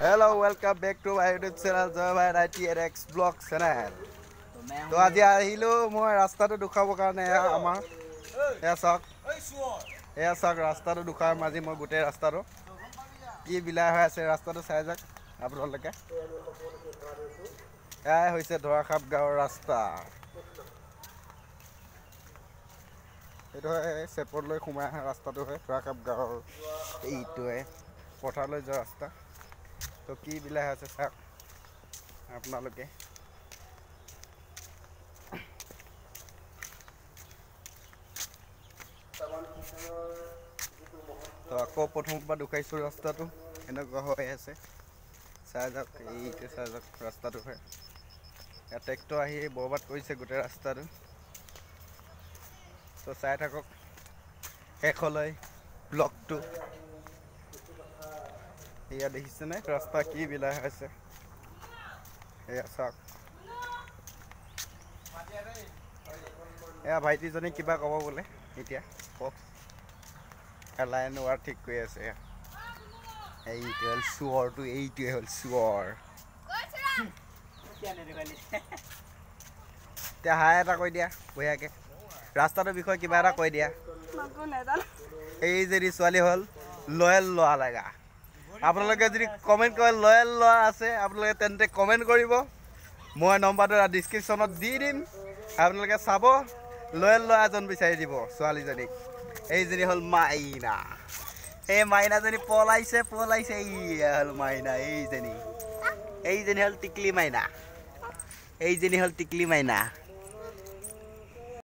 Hello, welcome back to my YouTube channel, Joy ITX Vlog channel. तो आज আহিলো মই ৰাস্তাটো দুখাবৰ কাৰণে আমাৰ এয়া চাওক ৰাস্তাটো দুখাৰ মাজে মই গোটেই ৰাস্তাটো কি বিলাই হৈ আছে ৰাস্তাটো চাই যাওক আপোনালোকে এয়াই হৈছে ধৰাখাপ গাঁৱৰ ৰাস্তা এইটো চেপৰলৈ সোমাই অহা ৰাস্তাটো হয় ধৰাখাপ গাঁৱৰ এইটোৱে পথাৰলৈ যোৱা ৰাস্তা তো কি বিলাই আছে চাওক আপোনালোকে তো আকৌ প্ৰথমবাৰ দুখাইছোঁ ৰাস্তাটো এনেকুৱা হৈ আছে চাই যাওক এইটো চাই যাওক ৰাস্তাটো হয় ইয়াত ট্ৰেক্টৰ আহি বৰবাদ কৰিছে গোটেই ৰাস্তাটো তো চাই থাকক শেষলৈ ব্লগটো এয়া দেখিছেনে ৰাস্তা কি বিলাই হৈছে এয়া চাওক এয়া ভাইটিজনী কিবা ক'ব বোলে এতিয়া কওক লাইন ৱাৰ ঠিক কৰি আছে এইটো হ'ল চোৰটো এইটোৱে হ'ল চোৰ এতিয়া হাই এটা কৈ দিয়া বঢ়িয়াকৈ ৰাস্তাটোৰ বিষয়ে কিবা এটা কৈ দিয়া এই যদি ছোৱালী হ'ল লয়েল লোৱা লগা আপোনালোকে যদি কমেণ্ট কৰে লয়েল লোৱা আছে আপোনালোকে তেন্তে কমেণ্ট কৰিব মই নম্বৰটো ডিছক্ৰিপশ্যনত দি দিম আপোনালোকে চাব লয়েল লোৱা এজন বিচাৰি দিব ছোৱালীজনীক এইজনী হ'ল মাইনা এই মাইনাজনী পলাইছে এইয়া হ'ল মাইনা এইজনী হ'ল টিকলি মাইনা